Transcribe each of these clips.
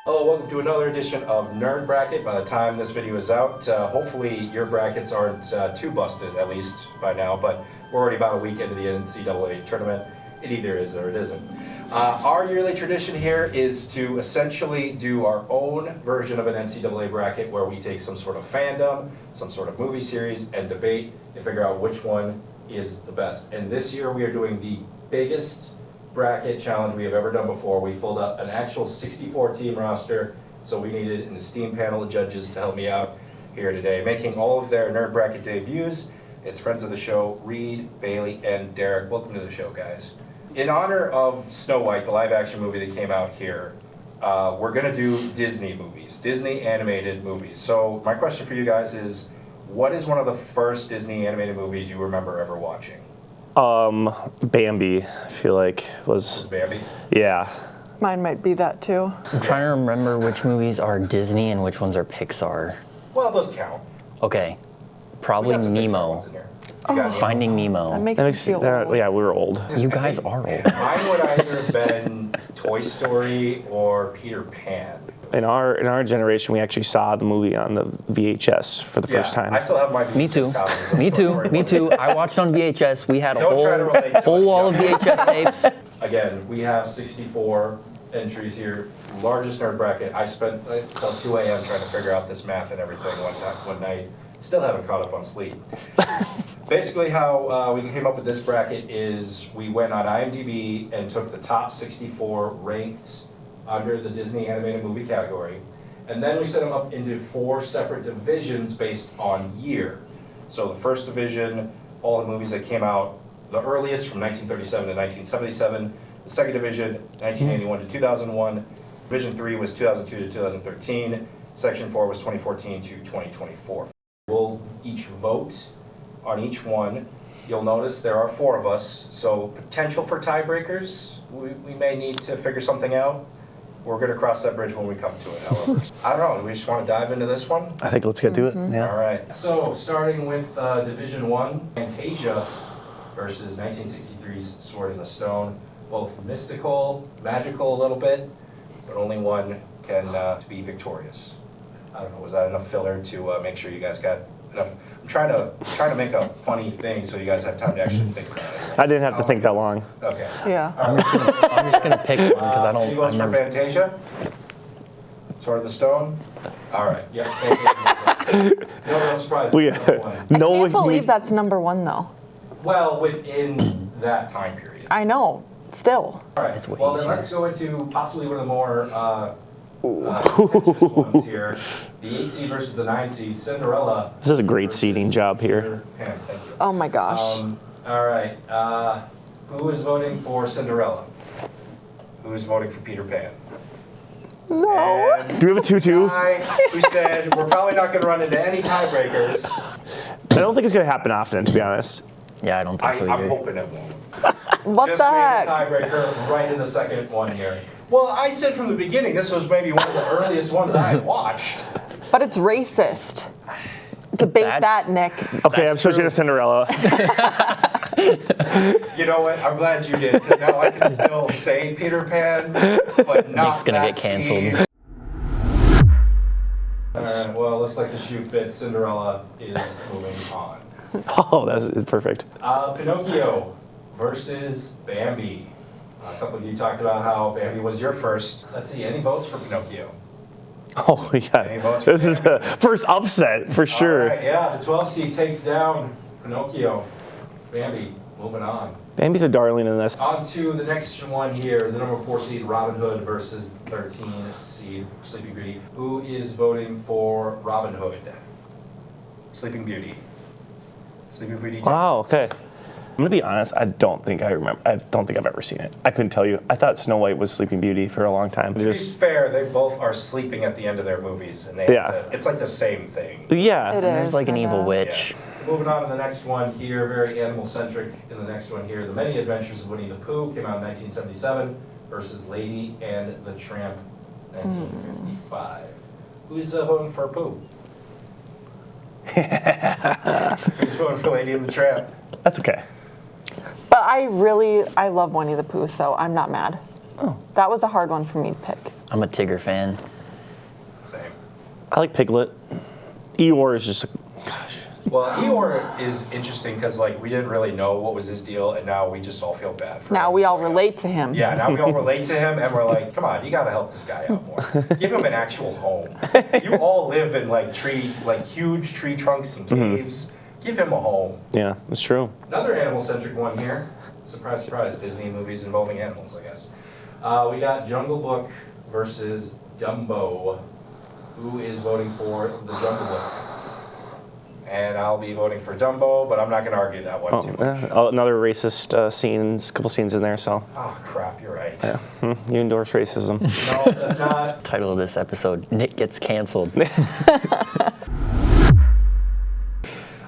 Hello, welcome to another edition of Nerd Bracket. By the time this video is out, hopefully your brackets aren't too busted, at least by now, but we're already about a week into the NCAA tournament. It either is or it isn't. Our yearly tradition here is to essentially do our own version of an NCAA bracket where we take some sort of fandom, some sort of movie series, and debate and figure out which one is the best. And this year we are doing the biggest bracket challenge we have ever done before. We filled up an actual 64 team roster, so we needed an esteemed panel of judges to help me out here today. Making all of their Nerd Bracket debuts, it's friends of the show, Reed, Bailey, and Derek. Welcome to the show, guys. In honor of Snow White, the live action movie that came out here, we're gonna do Disney movies, Disney animated movies. So my question for you guys is, what is one of the first Disney animated movies you remember ever watching? Bambi, I feel like was Bambi? Yeah. Mine might be that too. I'm trying to remember which movies are Disney and which ones are Pixar. Well, those count. Okay, probably Nemo. Finding Nemo. That makes me feel old. Yeah, we were old. You guys are old. Mine would either have been Toy Story or Peter Pan. In our generation, we actually saw the movie on the VHS for the first time. I still have my VHS Me too. copies of Me Toy too. Story Me 1. too. I watched on VHS. We had a Don't try to relate to whole us, wall of John. VHS tapes. Again, we have 64 entries here. Largest nerd bracket. I spent until 2 a.m. trying to figure out this math and everything one night. Still haven't caught up on sleep. Basically how we came up with this bracket is we went on IMDb and took the top 64 ranked under the Disney animated movie category. And then we set them up into 4 separate divisions based on year. So the first division, all the movies that came out the earliest from 1937 to 1977. The second division, 1981 to 2001. Division 3 was 2002 to 2013. Section 4 was 2014 to 2024. We'll each vote on each one. You'll notice there are 4 of us, so potential for tiebreakers. We may need to figure something out. We're going to cross that bridge when we come to it, however. I don't know, do we just want to dive into this one? I think let's get to it. Yeah. All right, so starting with Division 1, Fantasia versus 1963's Sword in the Stone. Both mystical, magical a little bit, but only one can be victorious. I don't know, was that enough filler to make sure you guys got enough? I'm trying to make a funny thing so you guys have time to actually think about it. I didn't have to think that long. Okay. Yeah. I'm just gonna pick one because I don't. Any votes I've for never. Fantasia? Sword of the Stone? All right, yep. Fantasia. No surprise. We, I no, can't believe that's #1 though. Well, within that time period. I know, still. All right, It's way well then easier. let's go into possibly one of the more contentious ones here. The 8 seed versus the 9 seed, Cinderella. This is a great versus seating job here. Peter Pan. Thank you. Oh my gosh. All right, who is voting for Cinderella? Who is voting for Peter Pan? No. And Do we have a 2-2? guy who said we're probably not going to run into any tiebreakers. I don't think it's going to happen often, to be honest. Yeah, I don't think so I'm either. hoping it won't. What Just the made heck? a tiebreaker right in the second one here. Well, I said from the beginning this was maybe one of the earliest ones I had watched. But it's racist. Debate That's- that, Nick. Okay, I'm switching to Cinderella. You know what? I'm glad you did, because now I can still say Peter Pan, but not Nick's gonna that get canceled. scene. All right, well, looks like the shoe fits. Cinderella is moving on. Oh, that's perfect. Pinocchio versus Bambi. A couple of you talked about how Bambi was your first. Let's see, any votes for Pinocchio? Oh, Any yeah. votes for This is the first upset, for sure. All right, yeah, the 12 seed takes down Pinocchio. Bambi, moving on. Bambi's a darling in this. On to the next one here, the number 4 seed Robin Hood versus the 13 seed Sleeping Beauty. Who is voting for Robin Hood? Sleeping Beauty. Sleeping Beauty takes Wow, it. okay. I'm gonna be honest, I don't think I've ever seen it. I couldn't tell you. I thought Snow White was Sleeping Beauty for a long time. To be fair, they both are sleeping at the end of their movies, and it's like the same thing. Yeah. It There's is like an kinda. evil witch. Moving on to the next one here, very animal-centric in the next one here. The Many Adventures of Winnie the Pooh came out in 1977 versus Lady and the Tramp, 1955. Who's voting for Pooh? He's voting for Lady and the Tramp. That's okay. But I love Winnie the Pooh, so I'm not mad. Oh. That was a hard one for me to pick. I'm a Tigger fan. Same. I like Piglet. Eeyore is just, gosh. Well, Eeyore is interesting because like we didn't really know what was his deal, and now we just all feel bad for Now him. we all relate to him. Yeah, now we all relate to him, and we're like, come on, you gotta help this guy out more. Give him an actual home. You all live in like huge tree trunks and caves. Give him a home. Yeah, that's true. Another animal-centric one here. Surprise, surprise, Disney movies involving animals, I guess. We got Jungle Book versus Dumbo. Who is voting for the Jungle Book? And I'll be voting for Dumbo, but I'm not going to argue that one too much. Another racist couple scenes in there, so. Oh, crap, you're right. Yeah. You endorse racism. No, that's not. Title of this episode, Nick Gets Canceled.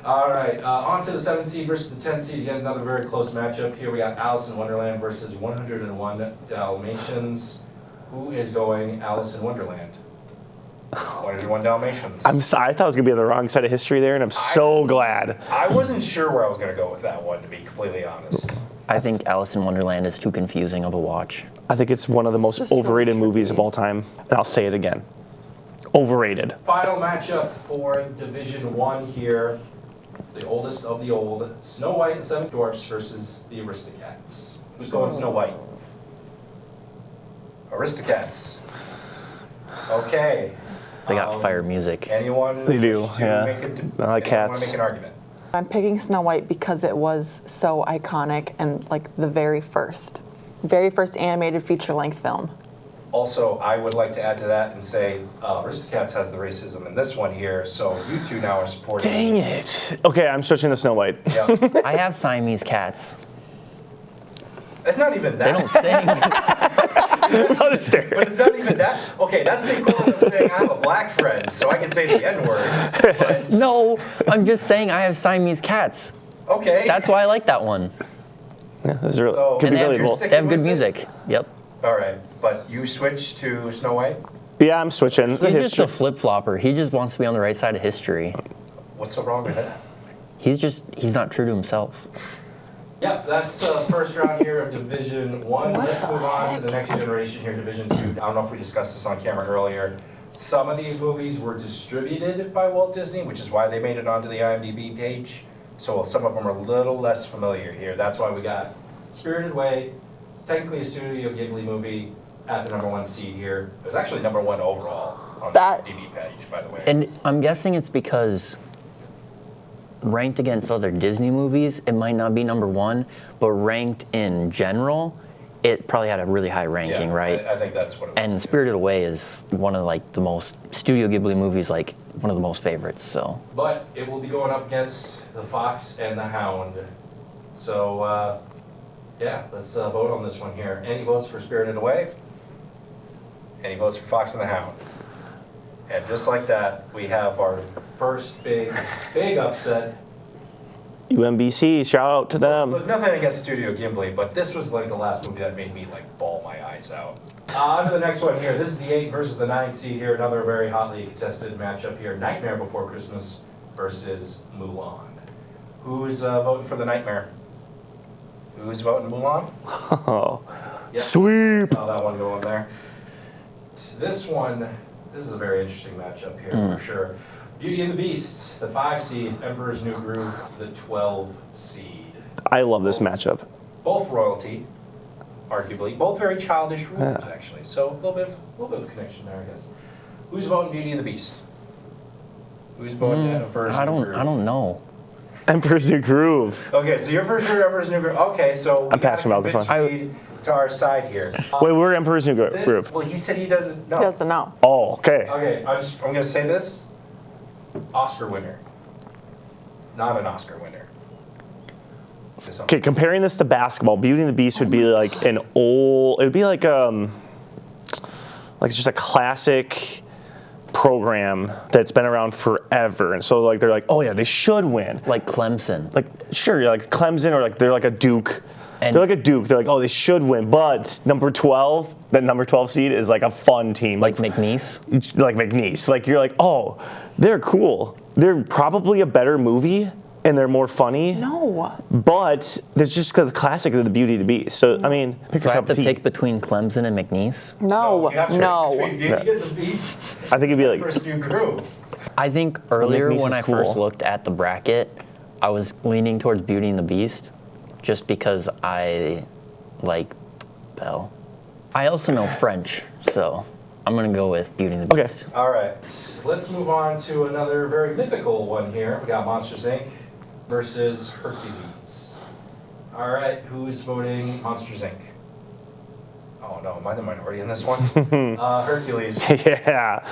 All right, on to the 7th seed versus the 10th seed. Again, another very close matchup. Here we got Alice in Wonderland versus 101 Dalmatians. Who is going Alice in Wonderland? 101 Dalmatians. I thought I was going to be on the wrong side of history there, and I'm so glad. I wasn't sure where I was going to go with that one, to be completely honest. I think Alice in Wonderland is too confusing of a watch. I think it's one of the most just really overrated movies trippy. of all time, and I'll say it again. Overrated. Final matchup for Division 1 here. The oldest of the old, Snow White and the Seven Dwarfs versus the Aristocats. Who's going Snow White? Aristocats. Okay. They got fire music. Anyone They do, wish to yeah. make I like anyone want cats. to make an argument? I'm picking Snow White because it was so iconic and like the very first animated feature-length film. Also, I would like to add to that and say Aristocats has the racism in this one here, so you two now are supporting. Dang it. Okay, I'm switching to Snow White. Yeah. I have Siamese cats. It's not even that. They don't sing. I'll just stare. But it's not even that. Okay, that's the equivalent of saying I have a black friend, so I can say the N-word. But, No, I'm just saying I have Siamese cats. okay. That's why I like that one. Yeah, this is really, So- could And be they really have, cool. they have good Sticking with it? music. Yep. All right, but you switch to Snow White? Yeah, I'm switching. The He's just history. a flip-flopper. He just wants to be on the right side of history. What's so wrong with that? He's not true to himself. Yep, that's the first round here of Division 1. What Let's the move on to heck? the next generation here, Division 2. I don't know if we discussed this on camera earlier. Some of these movies were distributed by Walt Disney, which is why they made it onto the IMDb page. So some of them are a little less familiar here. That's why we got Spirited Away, technically a Studio Ghibli movie, at the number 1 seed here. It was actually number 1 overall on That- the IMDb page, by the way. And I'm guessing it's because ranked against other Disney movies, it might not be number 1, but ranked in general, it probably had a really high ranking, Yeah, right? I think that's what it was. And too. Spirited Away is one of like the most Studio Ghibli movies, like one of the most favorites. So But it will be going up against The Fox and the Hound. So, yeah, let's vote on this one here. Any votes for Spirited Away? Any votes for Fox and the Hound? And just like that, we have our first big upset. UMBC, shout out to them. Look, nothing against Studio Ghibli, but this was like the last movie that made me like bawl my eyes out. On to the next one here. This is the 8 versus the 9 seed here. Another very hotly contested matchup here. Nightmare Before Christmas versus Mulan. Who's voting for the Nightmare? Who's voting Mulan? Oh, Yep. sweep. Saw that one going there. This is a very interesting matchup here for sure. Beauty and the Beast, the 5 seed, Emperor's New Groove, the 12 seed. I love this matchup. Both royalty, arguably, both very childish rulers actually. So a little bit of connection there, I guess. Who's voting Beauty and the Beast? Who's voting Emperor's I New don't Groove? know. Emperor's New Groove. Okay, so you're for sure Emperor's New Groove. Okay, so I'm passionate about this one. one. To our side here. Wait, we're Emperor's New This- Groove. Well, he said he doesn't know. He doesn't know. Oh, okay. Okay, I'm gonna say this. Oscar winner. Not an Oscar winner. Okay, comparing this to basketball, Beauty and the Beast would be like an old. It would be like just a classic program that's been around forever, and so like they're like, oh yeah, they should win. Like Clemson. Like sure, you're like Clemson or like they're like a Duke. And- They're like a Duke. They're like, oh, they should win, but number 12, the number 12 seed is like a fun team. Like McNeese. Like McNeese. Like you're like, oh, they're cool. They're probably a better movie, and they're more funny. No. But there's just the classic of the Beauty and the Beast. So I mean, pick So a I have cup to of tea. pick between Clemson and McNeese. No. You have to No. between Beauty and the Beast. I think it'd be like First new groove. I think earlier McNeese when is I first cool. looked at the bracket, I was leaning towards Beauty and the Beast, just because I like Belle. I also know French, so I'm gonna go with Beauty and the Okay. Beast. All right, let's move on to another very mythical one here. We got Monsters Inc. versus Hercules. All right, who's voting Monsters Inc.? Oh no, am I the minority in this one? Hercules. yeah.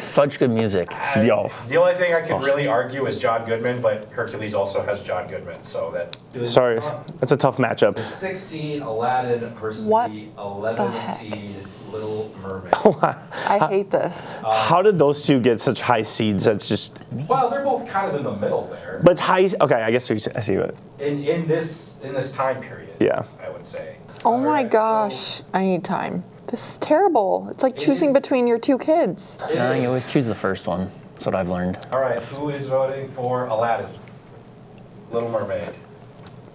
Such good music. Yo. The only thing I could really argue is John Goodman, but Hercules also has John Goodman, so that. Sorry, that's a tough matchup. The 6th seed Aladdin versus What the the 11th heck? seed Little Mermaid. I hate this. How did those two get such high seeds? That's just. Well, they're both kind of in the middle there. But it's high. Okay, I guess I see it. In this time period. Yeah. I would say. Oh All my right, gosh. I need time. This is terrible. It's like It choosing is- between your two kids. It You is. always choose the first one. That's what I've learned. All right, who is voting for Aladdin? Little Mermaid.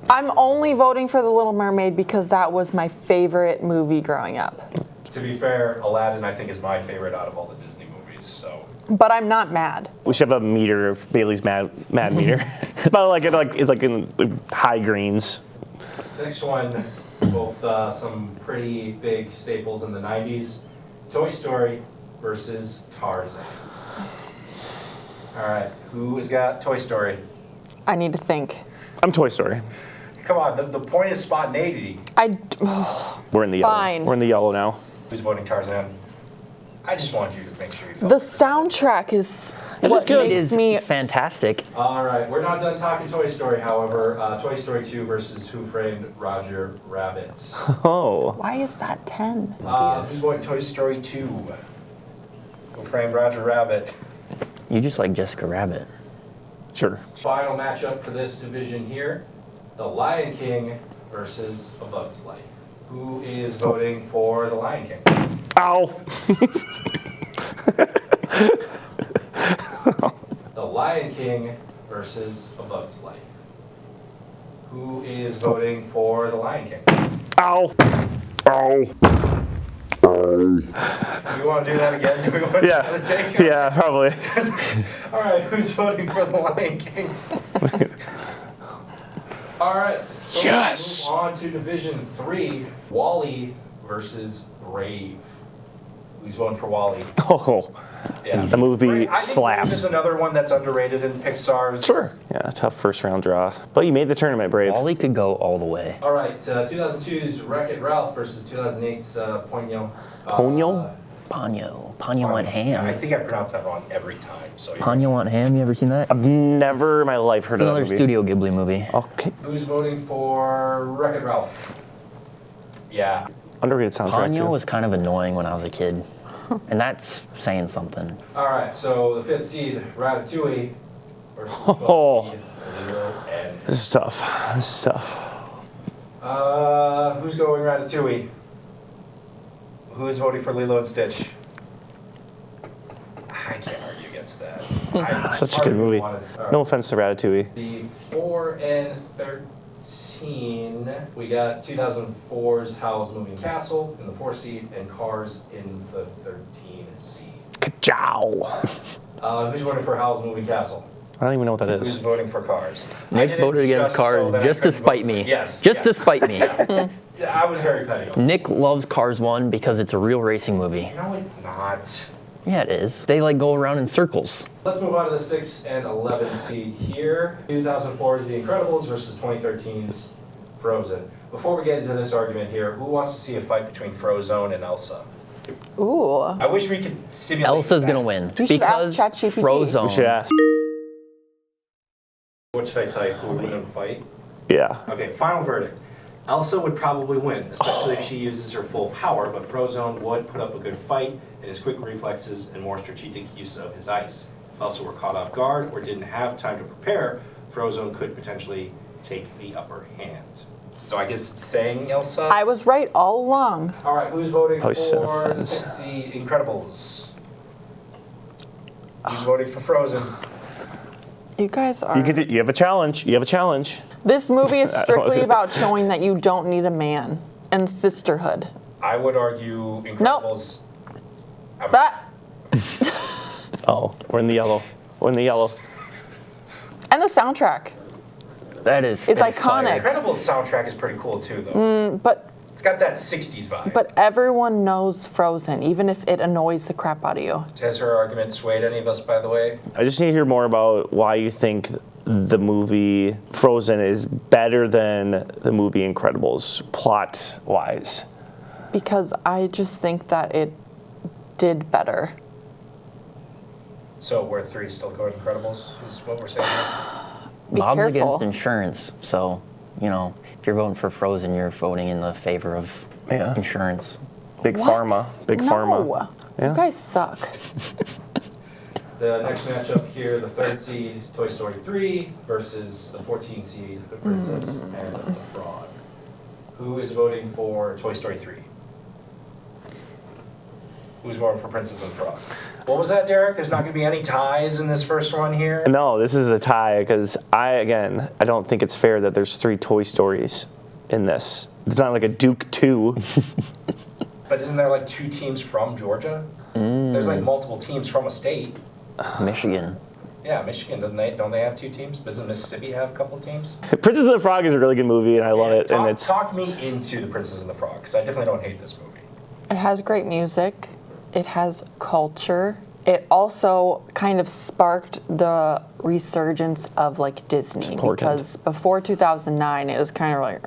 I'm only voting for The Little Mermaid because that was my favorite movie growing up. To be fair, Aladdin I think is my favorite out of all the Disney movies. So But I'm not mad. We should have a meter of Bailey's mad meter. It's about like in high greens. next one, both some pretty big staples in the 90s. Toy Story versus Tarzan. All right, who has got Toy Story? I need to think. I'm Toy Story. Come on, the point is spontaneity. We're in the yellow. Fine. We're in the yellow now. Who's voting Tarzan? I just want you to make sure you The vote. soundtrack is It what is good. It makes is me. fantastic. All right, we're not done talking Toy Story, however. Toy Story 2 versus Who Framed Roger Rabbit. Oh. Why is that 10? Who's voting Toy Story 2? Who Framed Roger Rabbit? You just like Jessica Rabbit. Sure. Final matchup for this division here, The Lion King versus A Bug's Life. Who is voting for The Lion King? Ow. The Lion King versus A Bug's Life. Who is voting for The Lion King? Ow. Ow. Do we want to do that again? Do we want to Yeah. do the take? Yeah, probably. All right, who's voting for The Lion King? All right. So Yes. Let's move on to Division 3, Wall-E versus Brave. Who's voting for Wall-E? Oh. Yeah. The movie I think Brave slaps. is another one that's underrated in Pixar's. Sure. Yeah, tough first round draw. But you made the tournament, Brave. Wally could go all the way. All right, 2002's Wreck-It Ralph versus 2008's Ponyo. Ponyo? Ponyo want I ham. think I pronounce that wrong every time. So Ponyo want ham. You ever seen that? I've never in my life heard It's of that another movie. Studio Ghibli movie. Okay. Who's voting for Wreck-It Ralph? Yeah. Underrated soundtrack Ponyo too. was kind of annoying when I was a kid, and that's saying something. All right, so the 5th seed, Ratatouille versus the 12th Oh. seed, Lilo and... This is tough. This is tough. Who's going Ratatouille? Who is voting for Lilo and Stitch? I can't argue against that. It's such a good movie. No offense to Ratatouille. The 4 and 13, we got 2004's Howl's Moving Castle in the 4 seed and Cars in the 13 seed. Ka-chow. Who's voting for Howl's Moving Castle? I don't even know what that Who's is. voting for Cars? I Nick did it voted against just Cars so that I just to couldn't vote spite for- me. Yes. Just to yes. spite me. Yeah, I was very petty. Nick loves Cars 1 because it's a real racing movie. No, it's not. Yeah, it is. They like go around in circles. Let's move on to the 6 and 11 seed here. 2004's The Incredibles versus 2013's Frozen. Before we get into this argument here, who wants to see a fight between Frozone and Elsa? Ooh. I wish we could simulate Elsa's that. gonna win We should because ask ChatGPT. Frozone. We should ask. What should I type? Who would win in a fight? Yeah. Okay, final verdict. Elsa would probably win, especially if she uses her full power, but Frozone would put up a good fight in his quick reflexes and more strategic use of his ice. If Elsa were caught off guard or didn't have time to prepare, Frozone could potentially take the upper hand. So I guess it's saying Elsa? I was right all along. All right, who's voting Probably set for the offense. 6th seed Incredibles? Who's voting for Frozen? You guys are. You have a challenge. You have a challenge. This movie is strictly about showing that you don't need a man and sisterhood. I would argue Incredibles. That Oh, we're in the yellow. We're in the yellow. and the soundtrack, That is It's that is iconic. fire. Incredibles soundtrack is pretty cool too, though. but It's got that 60s vibe. but everyone knows Frozen, even if it annoys the crap out of you. Has her argument swayed any of us, by the way? I just need to hear more about why you think the movie Frozen is better than the movie Incredibles, plot-wise. Because I just think that it did better. So we're 3 still going Incredibles, is what we're saying here? Be Bob's careful. against insurance, so if you're voting for Frozen, you're voting in the favor of Yeah. insurance. Big What? Pharma. Big No. Pharma. Yeah. You guys suck. The next matchup here, the 3rd seed, Toy Story 3, versus the 14 seed, The Princess and the Frog. Who is voting for Toy Story 3? Who's voting for Princess and the Frog? What was that, Derek? There's not going to be any ties in this first one here? No, this is a tie because I don't think it's fair that there's 3 Toy Stories in this. It's not like a Duke 2. But isn't there like 2 teams from Georgia? There's like multiple teams from a state. Michigan. Yeah, Michigan, don't they have 2 teams? Doesn't Mississippi have a couple teams? Princess and the Frog is a really good movie, and I love it. Talk, And it's talk me into The Princess and the Frog, because I definitely don't hate this movie. It has great music. It has culture. It also kind of sparked the resurgence of like Disney, important. because before 2009 it was kind of like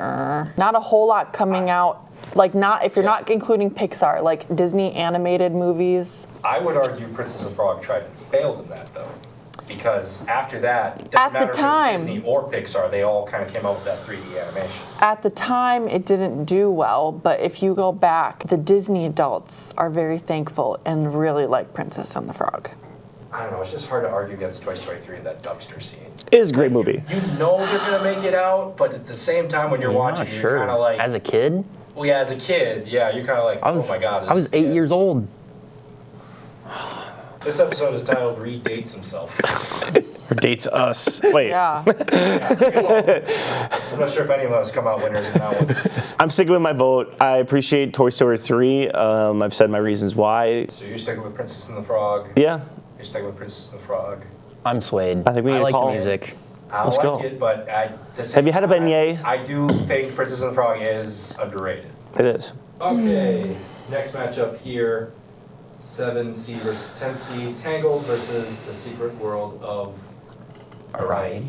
not a whole lot coming out, like not if you're not including Pixar, like Disney animated movies. I would argue Princess and the Frog tried and failed in that, though. Because after that, it At doesn't the matter if time- it was Disney or Pixar, they all kind of came out with that 3D animation. At the time it didn't do well, but if you go back, the Disney adults are very thankful and really like Princess and the Frog. I don't know, it's just hard to argue against Toy Story 3 in that dumpster scene. it is a great movie. You know they're going to make it out, but at the same time when you're I'm watching, not you're sure. kind of like... As a kid, well, yeah, as a kid, yeah, you're kind of like, oh my God. I was 8 years old. This episode is titled Reed Dates Himself. Or dates us. Wait. Yeah. I'm not sure if any of us come out winners in that one. I'm sticking with my vote. I appreciate Toy Story 3. I've said my reasons why. So you're sticking with Princess and the Frog. Yeah. You're sticking with Princess and the Frog. I'm swayed. I think we need to like call- the music. I Let's like go. it, but Have you had a beignet? I do think Princess and the Frog is underrated. It is. Okay, next matchup here. 7 seed versus 10 seed. Tangled versus The Secret World of Variety.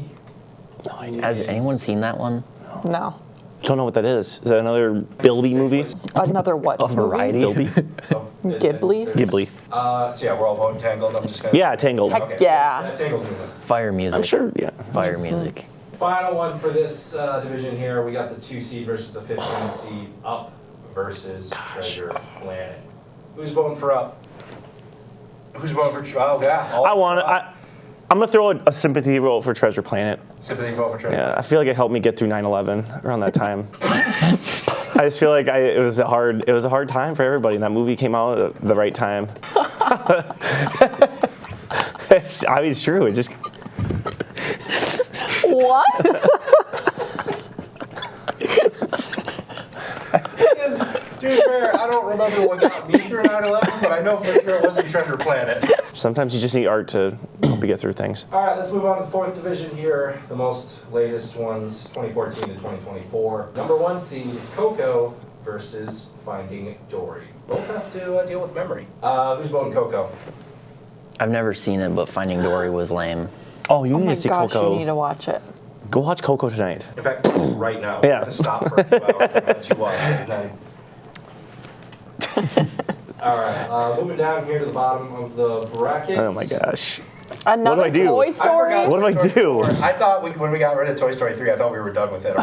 No idea. Has anyone seen that one? No. Don't know what that is. Is that another Bilby movie? Another what? A variety. Bilby? Ghibli? Ghibli. So yeah, we're all voting Tangled. I'm just gonna. Yeah, Tangled. Heck yeah. Tangled's gonna win. Fire music. I'm sure, yeah. Fire music. Final one for this division here. We got the 2 seed versus the 15 seed. Up versus Treasure Planet. Who's voting for Up? Who's voting for? Oh yeah. I'm going to throw a sympathy vote for Treasure Planet. Sympathy vote for Treasure. Yeah, I feel like it helped me get through 9/11 around that time. I just feel like it was a hard time for everybody, and that movie came out at the right time. It's true. It just What? Because, to be fair, I don't remember what got me through 9/11, but I know for sure it wasn't Treasure Planet. sometimes you just need art to help you get through things. All right, let's move on to the 4th division here. The most latest ones, 2014 to 2024. Number 1 seed, Coco versus Finding Dory. Both have to deal with memory. Who's voting Coco? I've never seen it, but Finding Dory was lame. Oh, you Oh need my to see gosh, Coco. you need to watch it. Go watch Coco tonight. In fact, right now. Yeah. We're going to stop for a few hours and let you watch it tonight. All right, moving down here to the bottom of the bracket. Oh my gosh. Another I do? Toy I Story? forgot What do I Toy Story do? 4. I thought when we got rid of Toy Story 3, I thought we were done with it.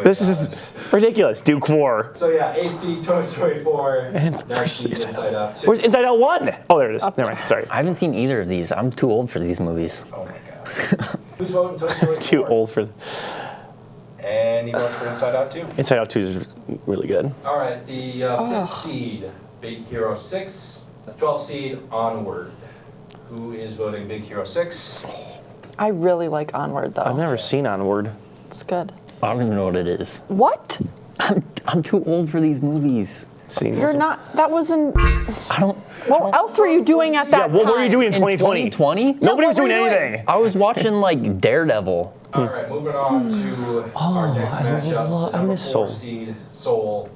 This is ridiculous. Duke 4. So yeah, 8 seed, Toy Story 4, 9 seed, Inside Inside Out 2. Where's Inside Out 1? Oh, there it is. Never mind. Sorry. I haven't seen either of these. I'm too old for these movies. Oh my god. Who's voting Toy Story 4? Too old for. And he votes for Inside Out 2. Inside Out 2 is really good. All right, the 5th seed, Big Hero 6. The 12th seed, Onward. Who is voting Big Hero 6? I really like Onward though. I've never seen Onward. It's good. I don't even know what it is. What? I'm too old for these movies. Seen You're this- not. That wasn't. I don't. What else were you doing at that time? What were you doing in 2020? 2020? Nobody was what were doing you doing? anything. I was watching like Daredevil. All right, moving on to our next I matchup. The number miss 4 Soul. seed Soul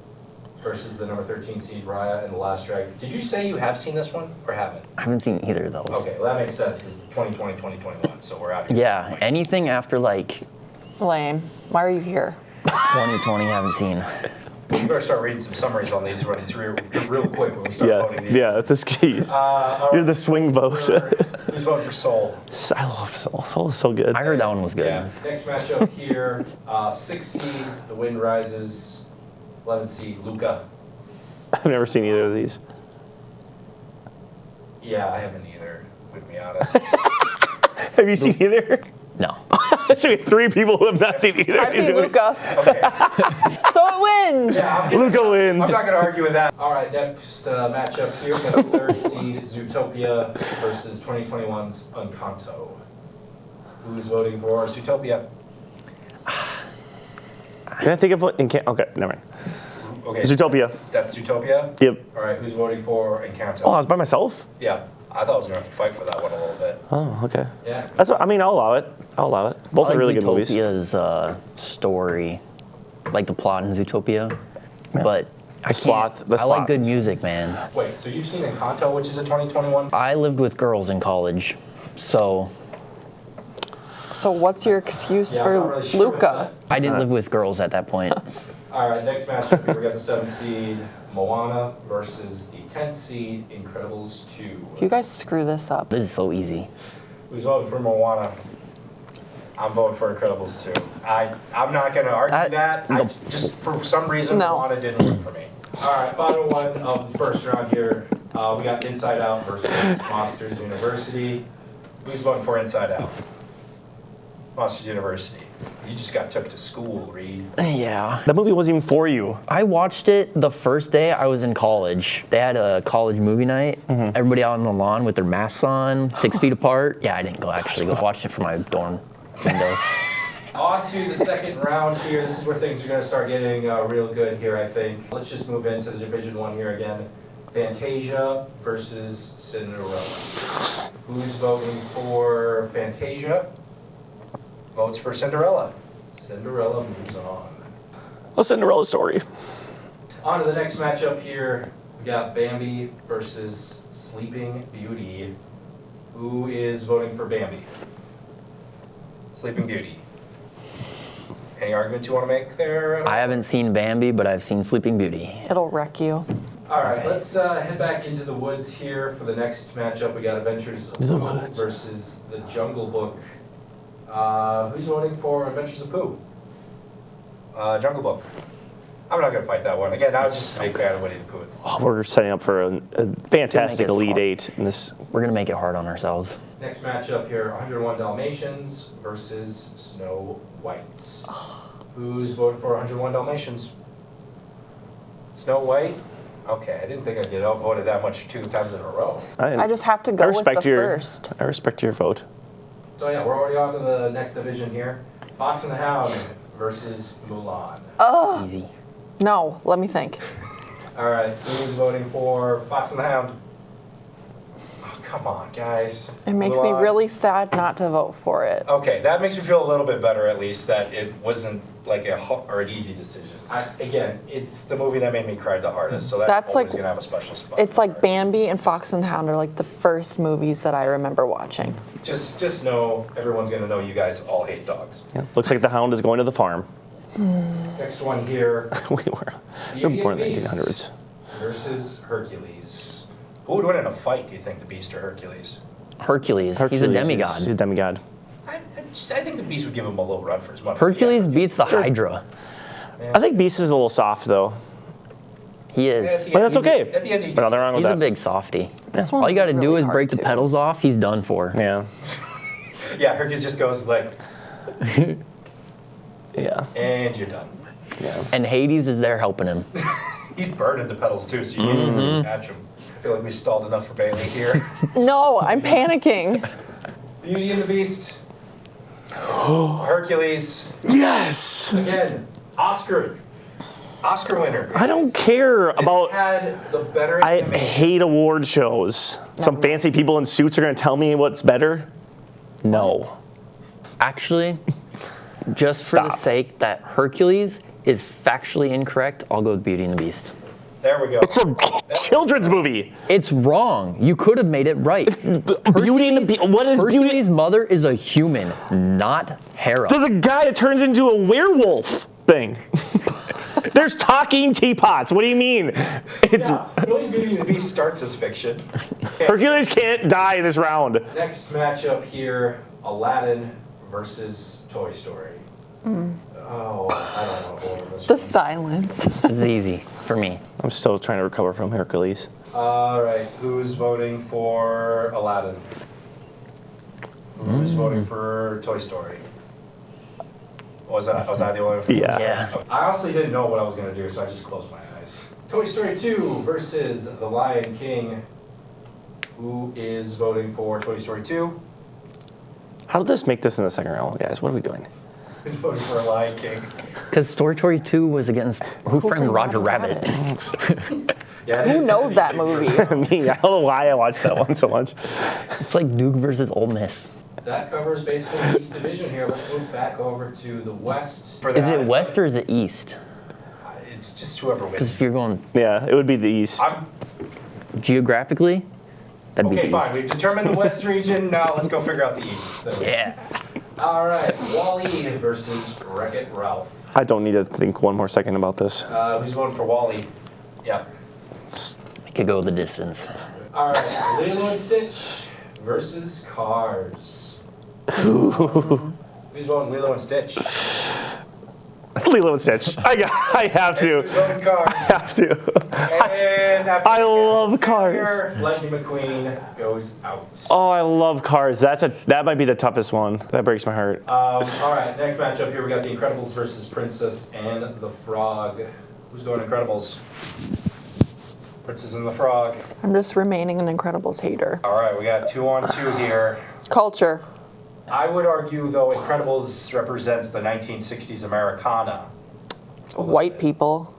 versus the number 13 seed Raya and the Last Dragon. Did you say you have seen this one or haven't? I haven't seen either of those. Okay, well that makes sense because 2020, 2021, so we're out here. Yeah, anything after like Lame. Why are you here? 2020, I haven't seen. You better start reading some summaries on these ones real quick when we start voting these. Yeah, this key. All You're right, the swing vote. Who's voting for Soul? I love Soul. Soul is so good. I heard that one was good. Yeah. Next matchup here, 6 seed, The Wind Rises, 11 seed, Luca. I've never seen either of these. Yeah, I haven't either, to be honest. Have you seen either? No. So we have 3 people who have not seen either. I've seen Luca, Okay. so it wins. Yeah, Luca wins. I'm not going to argue with that. All right, next matchup here, we got the 3rd seed, Zootopia versus 2021's Encanto. Who's voting for Zootopia? Can I think of what? Okay, never mind. Okay, Zootopia. That's Zootopia? Yep. All right, who's voting for Encanto? Oh, I was by myself? Yeah, I thought I was going to have to fight for that one a little bit. Oh, okay. Yeah. That's what, I mean, I'll allow it. I'll allow it. Both I are like really good movies. Zootopia's story, like the plot in Zootopia, but I sloth- can't- the I sloth like good is- music, man. Wait, so you've seen Encanto, which is a 2021? I lived with girls in college, so So what's your excuse Yeah, I'm for not really sure with Luca? I didn't live with girls at that point. All right, next matchup here, we got the 7th seed, Moana versus the 10th seed, Incredibles 2. If you guys screw this up, This is so easy. Who's voting for Moana? I'm voting for Incredibles 2. I'm not going to argue that. Just for some reason, No. Moana didn't work for me. All right, final one of the first round here. We got Inside Out versus Monsters University. Who's voting for Inside Out? Monsters University. You just got took to school, Reed. Yeah. That movie wasn't even for you. I watched it the first day I was in college. They had a college movie night. Everybody out on the lawn with their masks on, 6 feet apart. Yeah, I didn't go actually. Go watch it from my dorm window. On to the second round here. This is where things are going to start getting real good here, I think. Let's just move into the Division 1 here again. Fantasia versus Cinderella. Who's voting for Fantasia? Votes for Cinderella. Cinderella moves on. A Cinderella story. On to the next matchup here. We got Bambi versus Sleeping Beauty. Who is voting for Bambi? Sleeping Beauty. Any arguments you want to make there? I haven't seen Bambi, but I've seen Sleeping Beauty. it'll wreck you. All right, let's head back into the woods here for the next matchup. We got Adventures of The Pooh woods. versus the Jungle Book. Who's voting for Adventures of Pooh? Jungle Book. I'm not going to fight that one. Again, I was just a big fan of Winnie the Pooh. Oh, we're setting up for a fantastic us Elite hard. 8 in this. We're gonna make it hard on ourselves. Next matchup here, 101 Dalmatians versus Snow White. Who's voting for 101 Dalmatians? Snow White? Okay, I didn't think I'd get outvoted that much 2 times in a row. I just have to go with the first. I respect your vote. So yeah, we're already on to the next division here. Fox and the Hound versus Mulan. Easy. No, let me think. All right, who's voting for Fox and the Hound? Oh, come on, guys. It makes me Mulan. really sad not to vote for it. Okay, that makes me feel a little bit better at least that it wasn't like an easy decision. Again, it's the movie that made me cry the hardest, so that's That's always like- gonna have a special spot. It's like Bambi and Fox and the Hound are like the first movies that I remember watching. Just know everyone's gonna know you guys all hate dogs. Yeah. Looks like the Hound is going to the farm. Next one here, we were Beauty and born in the Beast 1800s. versus Hercules. Who would win in a fight? Do you think, the Beast or Hercules? Hercules. He's a Hercules demigod. He's a demigod. I think the Beast would give him a little run for his money. Hercules Yeah. beats the Hydra. I think Beast is a little soft though. He At is. the But end, that's okay. At the end, he But nothing gets- wrong with He's a that. big softy. This All you one's gotta do really is hard break the too. pedals off. He's done for. Yeah. Yeah, Hercules just goes like, Yeah. and you're done. Yeah. And Hades is there helping him. He's burning the pedals too, so you can't even catch him. I feel like we stalled enough for Bailey here. No, I'm panicking. Beauty and the Beast Hercules. Yes. Again, Oscar winner. I don't care about. Had the better I animation. hate award shows. Some fancy people in suits are going to tell me what's better. No. Actually, just for the Stop. sake that Hercules is factually incorrect, I'll go with Beauty and the Beast. There we go. It's a children's movie. It's wrong. You could have made it right. Beauty and the Beast. What is Beauty? Hercules' mother is a human, not Hera. There's a guy that turns into a werewolf thing. There's talking teapots. What do you mean? It's Yeah, really Beauty and the Beast starts as fiction. Hercules can't die in this round. Next matchup here, Aladdin versus Toy Story. Oh, I don't want to go over this The one. silence. It's easy for me. I'm still trying to recover from Hercules. All right, who's voting for Aladdin? Who's voting for Toy Story? Was I the only one? Yeah. Yeah. I honestly didn't know what I was going to do, so I just closed my eyes. Toy Story 2 versus The Lion King. Who is voting for Toy Story 2? How did this make this in the second round, guys? What are we doing? Who's voting for Lion King? Because Story 2 was against Who Framed Roger Rabbit. Yeah, Who knows that movie? Me, I don't know why I watched that one so much. It's like Duke versus Ole Miss. That covers basically the East Division here. Let's move back over to the West. For Is that. it West or is it East? It's just whoever Because wins. if you're going Yeah, it would be the East. geographically, that'd be Okay, the fine. East. We've determined the West region. Now let's go figure out the East. So- Yeah. All right, Wall-E versus Wreck-It Ralph. I don't need to think one more second about this. Who's voting for Wall-E? Yep. I could go the distance. All right, Lilo and Stitch versus Cars. Who's voting Lilo and Stitch? Lilo and Stitch. I have to. Who's voting Cars? I have to. And after I love Cars. here, Lightning McQueen goes out. Oh, I love Cars. That might be the toughest one. That breaks my heart. All right, next matchup here, we got The Incredibles versus Princess and the Frog. Who's going Incredibles? Princess and the Frog. I'm just remaining an Incredibles hater. All right, we got 2-on-2 here. Culture. I would argue, though, Incredibles represents the 1960s Americana. White people.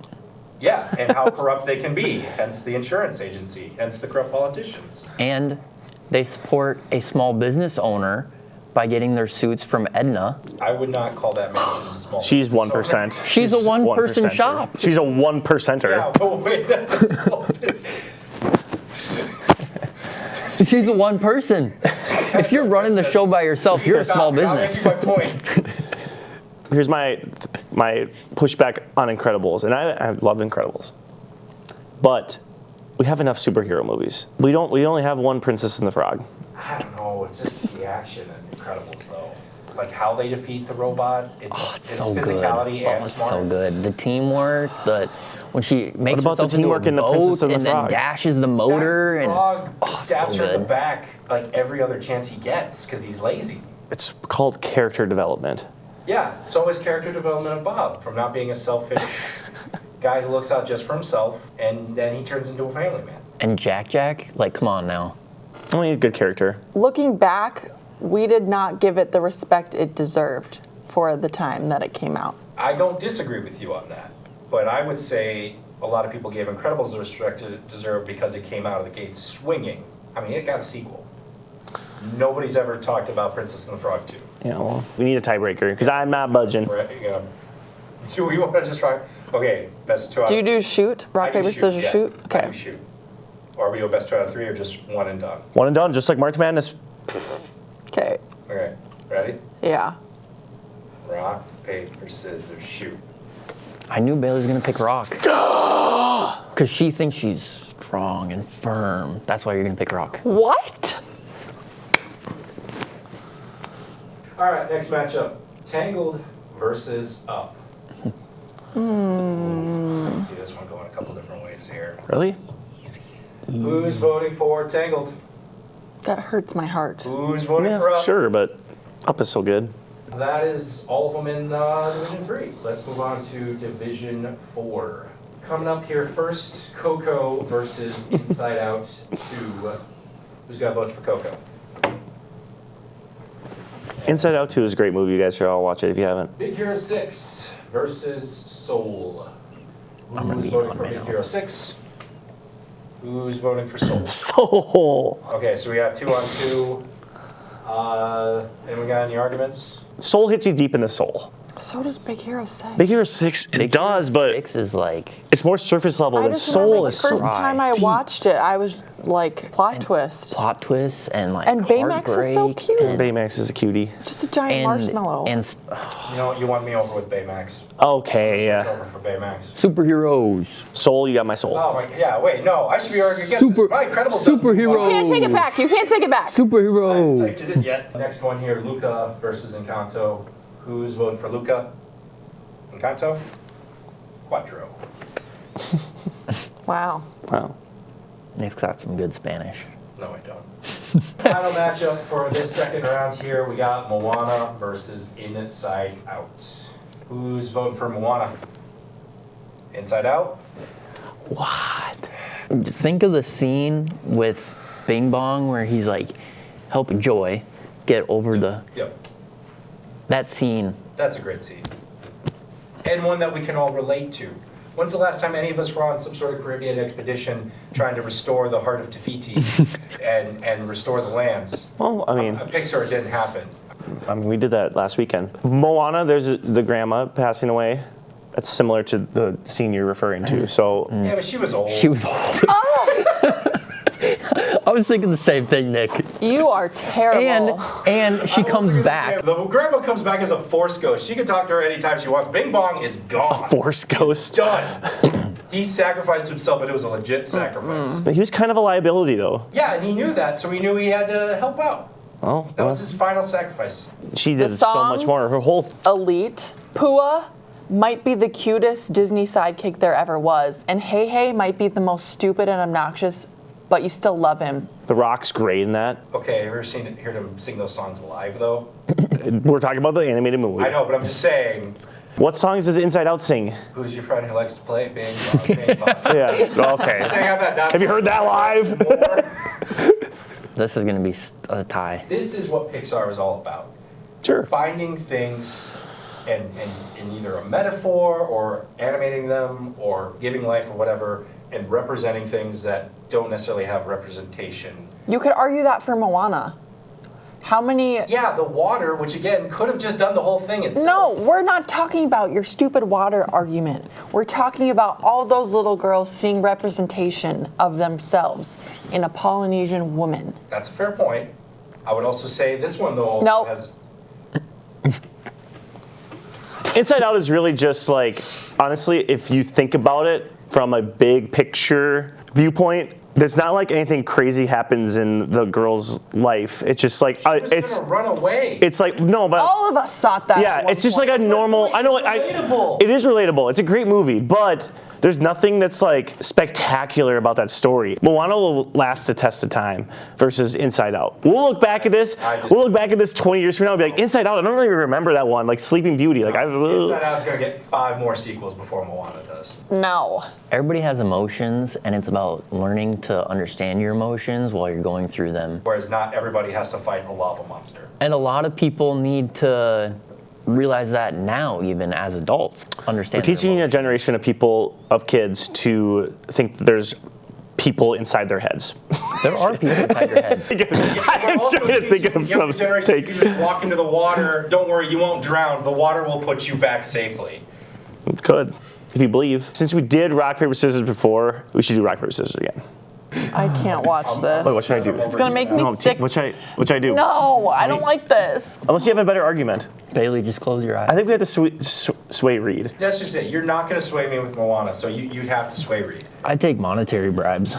Yeah, and how corrupt they can be, hence the insurance agency, hence the corrupt politicians. And they support a small business owner by getting their suits from Edna. I would not call that mansion small. She's business 1%. owner. She's a one-person 1%er. shop. She's a 1%er. Yeah, but wait, that's a small business. She's a one person. If you're running the show by yourself, you're a small business. I'll make you my point. Here's my pushback on Incredibles, and I love Incredibles, but we have enough superhero movies. We only have one Princess and the Frog. I don't know, it's just the action in Incredibles, though. Like how they defeat the robot, it's So physicality good. and It's smart. so good. The teamwork, when she makes about the herself into teamwork a in the boat Princess and the and then Frog? dashes the motor That and frog stabs so her in the good. back like every other chance he gets because he's lazy. It's called character development. Yeah, so is character development of Bob, from not being a selfish guy who looks out just for himself, and then he turns into a family man. And Jack, like come on now. Only a good character. Looking back, we did not give it the respect it deserved for the time that it came out. I don't disagree with you on that, but I would say a lot of people gave Incredibles the respect it deserved because it came out of the gate swinging. I mean, it got a sequel. Nobody's ever talked about Princess and the Frog 2. Yeah, well, we need a tiebreaker because I'm not budging. Do we want to just try? Okay, best two out. Do you do shoot? Rock, paper, scissors, yeah. shoot? I Okay. do shoot. Or we do a best two out of three or just one and done? One and done, just like March Madness. Okay. Okay, ready? Yeah. Rock, paper, scissors, shoot. I knew Bailey was gonna pick Rock. Because she thinks she's strong and firm. That's why you're gonna pick Rock. What? All right, next matchup. Tangled versus Up. I see this one going a couple different ways here. Really? Who's voting for Tangled? That hurts my heart. Who's voting for Yeah, Up? sure, but Up is so good. That is all of them in Division 3. Let's move on to Division 4. Coming up here first, Coco versus Inside Out 2. Who's got votes for Coco? Inside Out 2 is a great movie. You guys should all watch it if you haven't. Big Hero 6 versus Soul. gonna Who's be voting on for right Big now. Hero 6? Who's voting for Soul? Soul. Okay, so we got 2 on 2. Anyone got any arguments? Soul hits you deep in the soul. So does Big Hero 6. Big Hero 6, it does, but Six is like it's more surface level I than just remember Soul the is so first time I deep. watched it, I was like, plot twist. plot twists and like And Baymax is so heartbreak cute. and- Baymax is a cutie. Just a giant marshmallow. And You know what? You won me over with Baymax. Okay, Switch yeah. over for Baymax. superheroes. Soul, you got my soul. Oh my, yeah, wait, no, I should be arguing against this. My Incredibles doesn't move you on. can't take it back. You can't take it back. I haven't Superheroes. typed it in yet. Next one here, Luca versus Encanto. Who's voting for Luca? Encanto? Quattro. Wow. Wow. Nick's got some good Spanish. No, I don't. Final matchup for this second round here, we got Moana versus Inside Out. Who's voting for Moana? Inside Out? What? Think of the scene with Bing Bong where he's like helping Joy get over the Yep, that scene. that's a great scene. And one that we can all relate to. When's the last time any of us were on some sort of Caribbean expedition trying to restore the heart of Te-Fiti and restore the lands? Well, I mean, Pixar, it didn't happen. we did that last weekend. Moana, there's the grandma passing away. That's similar to the scene you're referring to. So Yeah, but she was old. She was old. I was thinking the same thing, Nick. You are terrible. And she comes back. The grandma comes back as a force ghost. She can talk to her anytime she wants. Bing Bong is gone. Force Ghost. Done. He sacrificed himself, and it was a legit sacrifice. He was kind of a liability, though. Yeah, and he knew that, so he knew he had to help out. Well, That was his final sacrifice. she did The so much songs- more. Her whole Elite. Pua might be the cutest Disney sidekick there ever was. And Hey Hey might be the most stupid and obnoxious, but you still love him. The Rock's great in that. Okay, have you ever heard him sing those songs live, though? We're talking about the animated movie. I know, but I'm just saying, What songs does Inside Out sing? who's your friend who likes to play Bing Bong, Bing Bong? Yeah. Okay. Have you heard that live? This is gonna be a tie. This is what Pixar is all about. Sure. Finding things and in either a metaphor or animating them or giving life or whatever and representing things that don't necessarily have representation. You could argue that for Moana. How many... Yeah, the water, which again could have just done the whole thing itself. No, we're not talking about your stupid water argument. We're talking about all those little girls seeing representation of themselves in a Polynesian woman. That's a fair point. I would also say this one though also Nope. has Inside Out is really just like, honestly, if you think about it from a big picture viewpoint, there's not like anything crazy happens in the girl's life. It's just like she was it's gonna run away. it's like no, but All of us thought that. at yeah, one it's just point. like a normal. I know It's relatable. it is relatable. It's a great movie, but there's nothing that's like spectacular about that story. Moana will last the test of time versus Inside Out. We'll look back at this. I just- 20 years from now and be like, Inside Out, I don't really remember that one. Like Sleeping Beauty. Like Inside Out's gonna get 5 more sequels before Moana does. No. Everybody has emotions, and it's about learning to understand your emotions while you're going through them. Whereas not everybody has to fight a lava monster. And a lot of people need to realize that now, even as adults, understand. their teaching a emotions. generation of people, of kids, to think that there's people inside their heads. There are people inside your head. I'm Also trying to think teaching of younger some generation, take. you just walk into the water, don't worry, you won't drown. The water will put you back safely. Could, if you believe. Since we did rock paper scissors before, we should do rock paper scissors again. I can't watch this. Wait, what should I do? It's gonna make me No, sick. what should I do? No, I don't like this. Unless you have a better argument. Bailey, just close your eyes. I think we have to sway Reed. That's just it. You're not going to sway me with Moana, so you'd have to sway Reed. I take monetary bribes.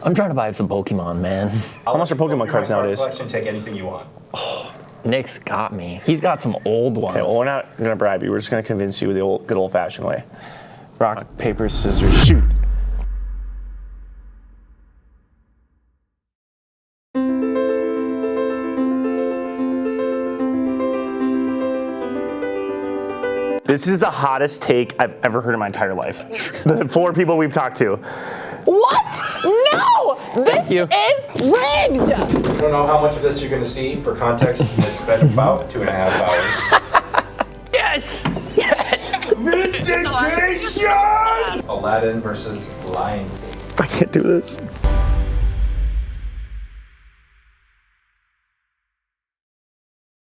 I'm trying to buy some Pokemon, man. How much are Pokemon cards nowadays? Collection, take anything you want. Nick's got me. He's got some old ones. Okay, well, we're not going to bribe you. We're just going to convince you the good old-fashioned way. Rock, paper, scissors, shoot. This is the hottest take I've ever heard in my entire life. The 4 people we've talked to. What? No! This you. is rigged! I don't know how much of this you're going to see. For context, it's been about 2.5 hours. Yes! Vindication! Aladdin versus Lion King. I can't do this.